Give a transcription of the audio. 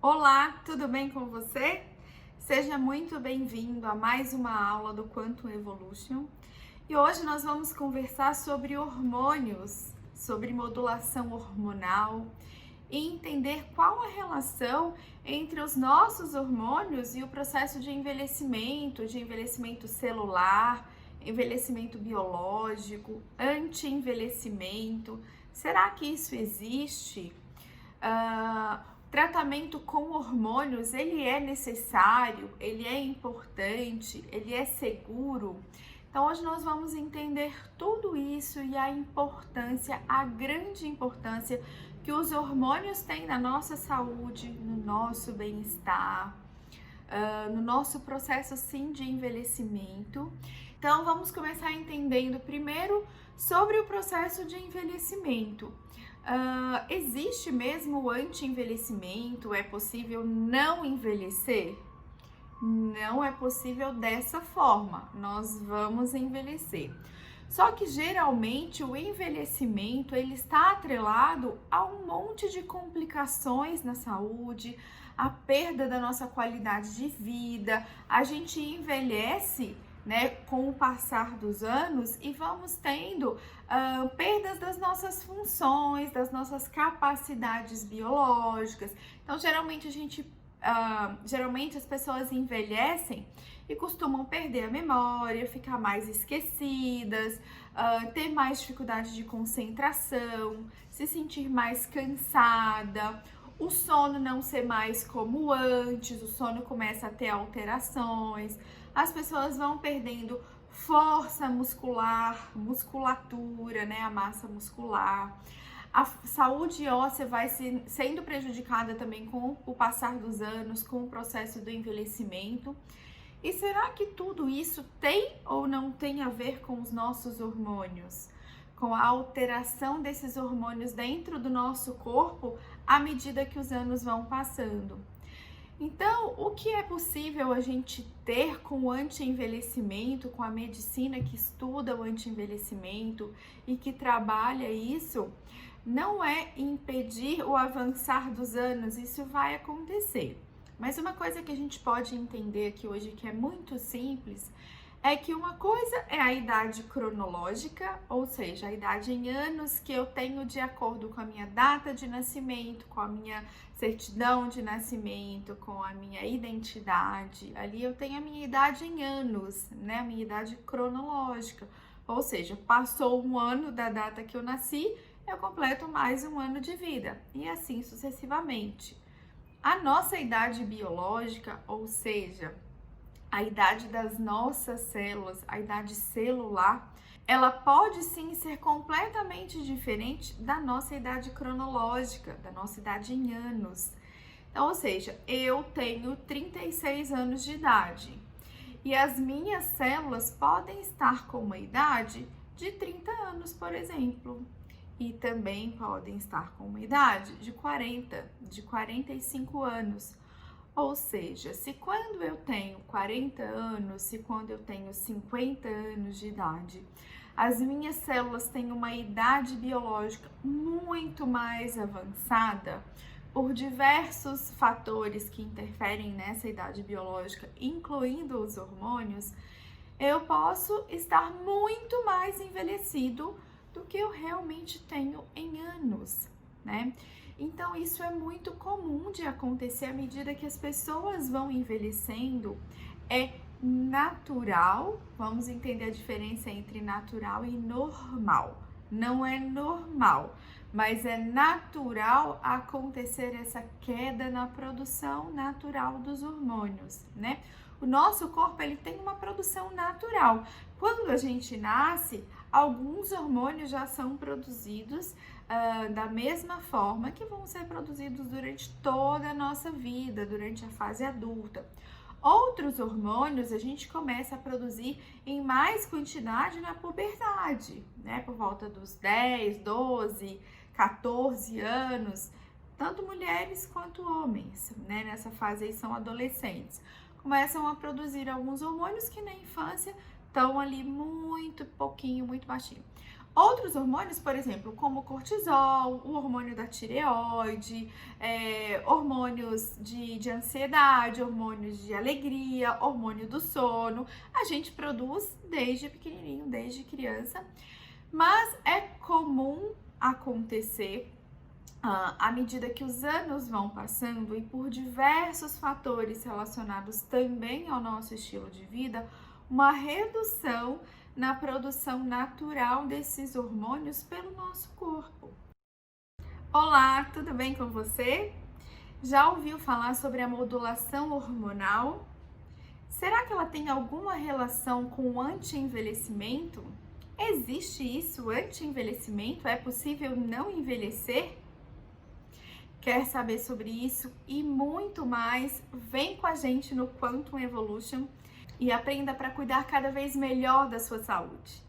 Olá, tudo bem com você? Seja muito bem-vindo a mais uma aula do Quantum Evolution. E hoje nós vamos conversar sobre hormônios, sobre modulação hormonal e entender qual a relação entre os nossos hormônios e o processo de envelhecimento celular, envelhecimento biológico, anti-envelhecimento. Será que isso existe? Tratamento com hormônios, ele é necessário, ele é importante, ele é seguro? Então hoje nós vamos entender tudo isso e a importância, a grande importância que os hormônios têm na nossa saúde, no nosso bem-estar, no nosso processo sim de envelhecimento. Então vamos começar entendendo primeiro sobre o processo de envelhecimento. Existe mesmo o anti-envelhecimento? É possível não envelhecer? Não é possível dessa forma, nós vamos envelhecer. Só que geralmente o envelhecimento ele está atrelado a um monte de complicações na saúde, a perda da nossa qualidade de vida. A gente envelhece, né, com o passar dos anos e vamos tendo perdas das nossas funções, das nossas capacidades biológicas. Então, geralmente as pessoas envelhecem e costumam perder a memória, ficar mais esquecidas, ter mais dificuldade de concentração, se sentir mais cansada, o sono não ser mais como antes, o sono começa a ter alterações, as pessoas vão perdendo força muscular, musculatura, né, a massa muscular. A saúde óssea vai sendo prejudicada também com o passar dos anos, com o processo do envelhecimento. E será que tudo isso tem ou não tem a ver com os nossos hormônios? Com a alteração desses hormônios dentro do nosso corpo à medida que os anos vão passando? Então, o que é possível a gente ter com o anti-envelhecimento, com a medicina que estuda o anti-envelhecimento e que trabalha isso, não é impedir o avançar dos anos, isso vai acontecer. Mas uma coisa que a gente pode entender aqui hoje, que é muito simples, é que uma coisa é a idade cronológica, ou seja, a idade em anos que eu tenho de acordo com a minha data de nascimento, com a minha certidão de nascimento, com a minha identidade. Ali eu tenho a minha idade em anos, né? A minha idade cronológica. Ou seja, passou um ano da data que eu nasci, eu completo mais um ano de vida, e assim sucessivamente. A nossa idade biológica, ou seja, a idade das nossas células, a idade celular, ela pode sim ser completamente diferente da nossa idade cronológica, da nossa idade em anos. Então, ou seja, eu tenho 36 anos de idade e as minhas células podem estar com uma idade de 30 anos, por exemplo. E também podem estar com uma idade de 40, de 45 anos. Ou seja, se quando eu tenho 40 anos, se quando eu tenho 50 anos de idade, as minhas células têm uma idade biológica muito mais avançada, por diversos fatores que interferem nessa idade biológica, incluindo os hormônios, eu posso estar muito mais envelhecido do que eu realmente tenho em anos, né? Então, isso é muito comum de acontecer à medida que as pessoas vão envelhecendo. É natural, vamos entender a diferença entre natural e normal. Não é normal, mas é natural acontecer essa queda na produção natural dos hormônios, né? O nosso corpo, ele tem uma produção natural. Quando a gente nasce, alguns hormônios já são produzidos da mesma forma que vão ser produzidos durante toda a nossa vida, durante a fase adulta. Outros hormônios a gente começa a produzir em mais quantidade na puberdade, né? Por volta dos 10, 12, 14 anos, tanto mulheres quanto homens, né? Nessa fase aí são adolescentes. Começam a produzir alguns hormônios que na infância estão ali muito pouquinho, muito baixinho. Outros hormônios, por exemplo, como o cortisol, o hormônio da tireoide, hormônios de ansiedade, hormônios de alegria, hormônio do sono, a gente produz desde pequenininho, desde criança, mas é comum acontecer à medida que os anos vão passando e por diversos fatores relacionados também ao nosso estilo de vida, uma redução na produção natural desses hormônios pelo nosso corpo. Olá, tudo bem com você? Já ouviu falar sobre a modulação hormonal? Será que ela tem alguma relação com o anti-envelhecimento? Existe isso, anti-envelhecimento? É possível não envelhecer? Quer saber sobre isso e muito mais? Vem com a gente no Quantum Evolution e aprenda para cuidar cada vez melhor da sua saúde.